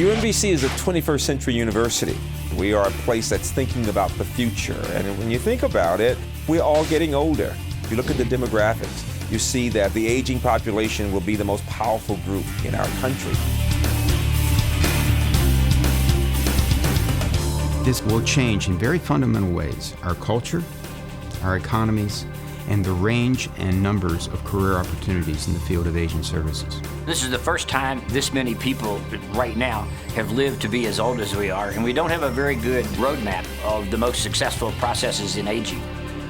UMBC is a 21st century university. We are a place that's thinking about the future. And when you think about it, we're all getting older. If you look at the demographics, you see that the aging population will be the most powerful group in our country. This will change in very fundamental ways our culture, our economies, and the range and numbers of career opportunities in the field of aging services. This is the first time this many people right now have lived to be as old as we are, and we don't have a very good roadmap of the most successful processes in aging.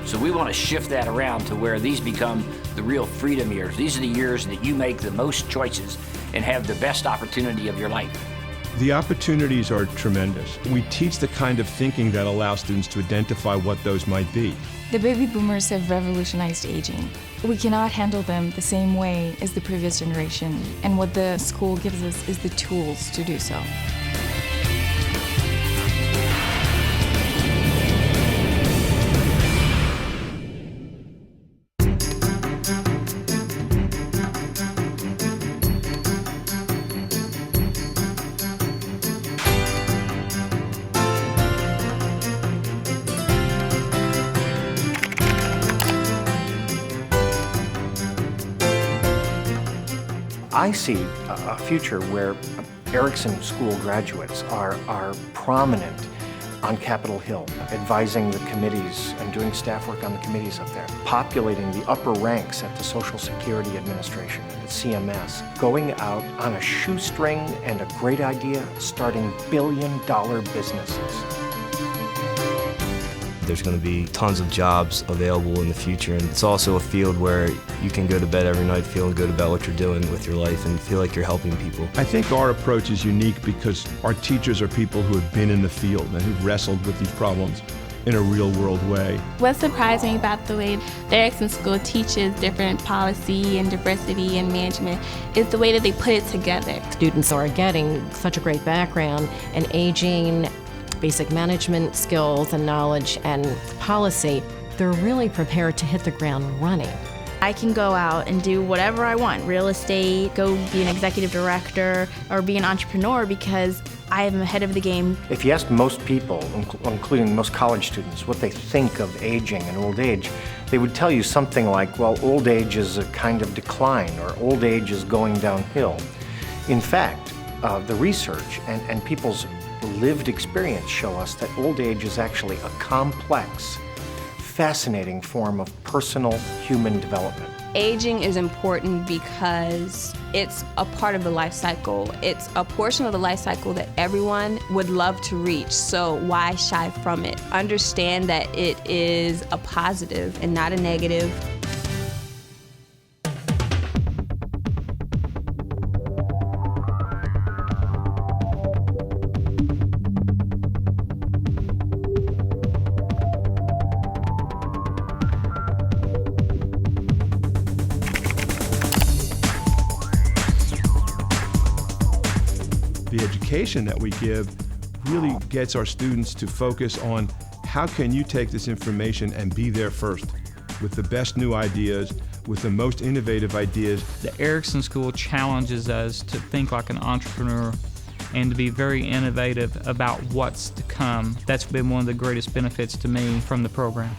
So we want to shift that around to where these become the real freedom years. These are the years that you make the most choices and have the best opportunity of your life. The opportunities are tremendous. We teach the kind of thinking that allows students to identify what those might be. The baby boomers have revolutionized aging. We cannot handle them the same way as the previous generation, and what the school gives us is the tools to do so. I see a future where Erickson School graduates are prominent on Capitol Hill, advising the committees and doing staff work on the committees up there, populating the upper ranks at the Social Security Administration, at CMS, going out on a shoestring and a great idea, starting billion-dollar businesses. There's going to be tons of jobs available in the future, and it's also a field where you can go to bed every night feeling good about what you're doing with your life and feel like you're helping people. I think our approach is unique because our teachers are people who have been in the field and who've wrestled with these problems in a real-world way. What surprised me about the way the Erickson School teaches different policy and diversity and management is the way that they put it together. Students are getting such a great background in aging, basic management skills and knowledge and policy. They're really prepared to hit the ground running. I can go out and do whatever I want, real estate, go be an executive director, or be an entrepreneur because I am ahead of the game. If you ask most people, including most college students, what they think of aging and old age, they would tell you something like, well, old age is a kind of decline, or old age is going downhill. In fact, the research and people's lived experience show us that old age is actually a complex, fascinating form of personal human development. Aging is important because it's a part of the life cycle. It's a portion of the life cycle that everyone would love to reach, so why shy from it? Understand that it is a positive and not a negative. The education that we give really gets our students to focus on how can you take this information and be there first with the best new ideas, with the most innovative ideas. The Erickson School challenges us to think like an entrepreneur and to be very innovative about what's to come. That's been one of the greatest benefits to me from the program.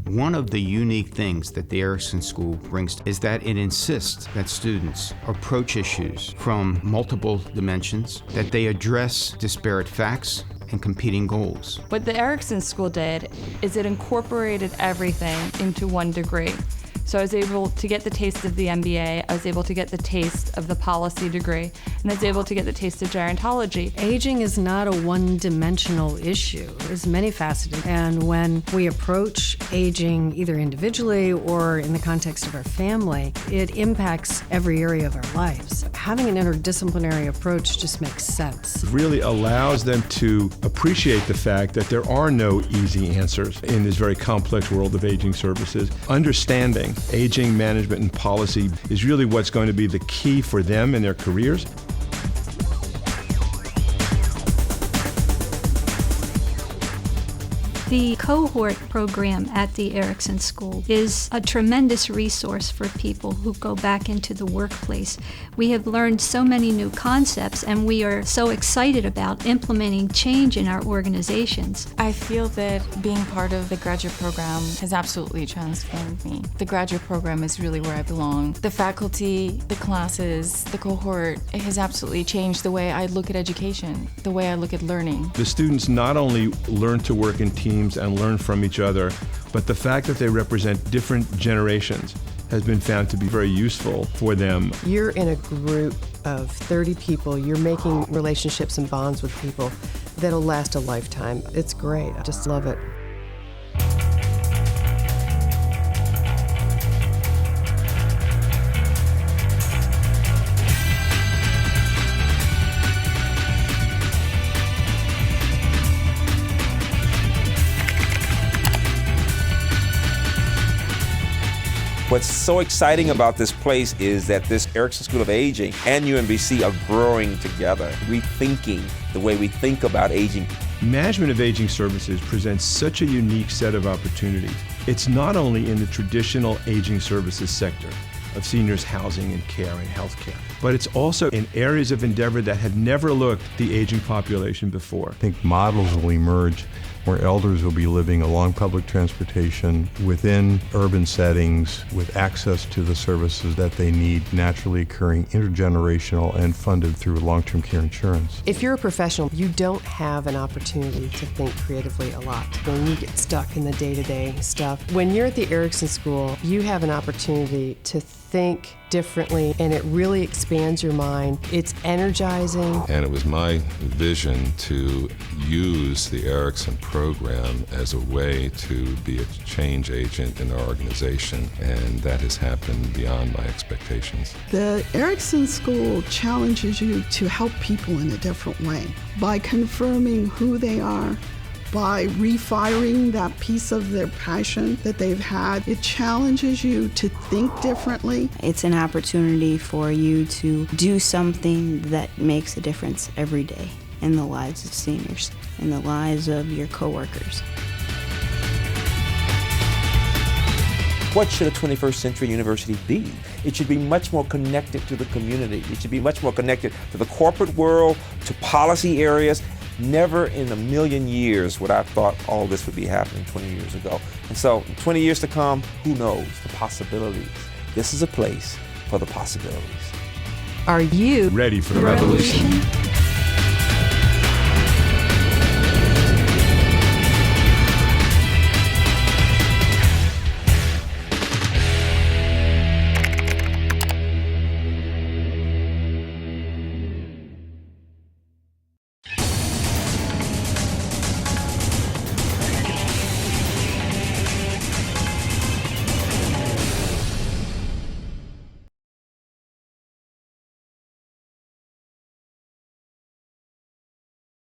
One of the unique things that the Erickson School brings is that it insists that students approach issues from multiple dimensions, that they address disparate facts and competing goals. What the Erickson School did is it incorporated everything into one degree. So I was able to get the taste of the MBA, I was able to get the taste of the policy degree, and I was able to get the taste of gerontology. Aging is not a one-dimensional issue. It's many-faceted. And when we approach aging either individually or in the context of our family, it impacts every area of our lives. Having an interdisciplinary approach just makes sense. It really allows them to appreciate the fact that there are no easy answers in this very complex world of aging services. Understanding aging management and policy is really what's going to be the key for them in their careers. The cohort program at the Erickson School is a tremendous resource for people who go back into the workplace. We have learned so many new concepts, and we are so excited about implementing change in our organizations. I feel that being part of the graduate program has absolutely transformed me. The graduate program is really where I belong. The faculty, the classes, the cohort, it has absolutely changed the way I look at education, the way I look at learning. The students not only learn to work in teams and learn from each other, but the fact that they represent different generations has been found to be very useful for them. You're in a group of 30 people. You're making relationships and bonds with people that'll last a lifetime. It's great. I just love it. What's so exciting about this place is that this Erickson School of Aging and UMBC are growing together, rethinking the way we think about aging. Management of aging services presents such a unique set of opportunities. It's not only in the traditional aging services sector of seniors housing and care and healthcare, but it's also in areas of endeavor that had never looked at the aging population before. I think models will emerge where elders will be living along public transportation within urban settings with access to the services that they need, naturally occurring, intergenerational, and funded through long-term care insurance. If you're a professional, you don't have an opportunity to think creatively a lot when you get stuck in the day-to-day stuff. When you're at the Erickson School, you have an opportunity to think differently, and it really expands your mind. It's energizing. And it was my vision to use the Erickson program as a way to be a change agent in our organization, and that has happened beyond my expectations. The Erickson School challenges you to help people in a different way by confirming who they are, by refiring that piece of their passion that they've had. It challenges you to think differently. It's an opportunity for you to do something that makes a difference every day in the lives of seniors, in the lives of your coworkers. What should a 21st century university be? It should be much more connected to the community. It should be much more connected to the corporate world, to policy areas. Never in a million years would I have thought all this would be happening 20 years ago. And so 20 years to come, who knows, the possibilities. This is a place for the possibilities. Are you ready for the revolution?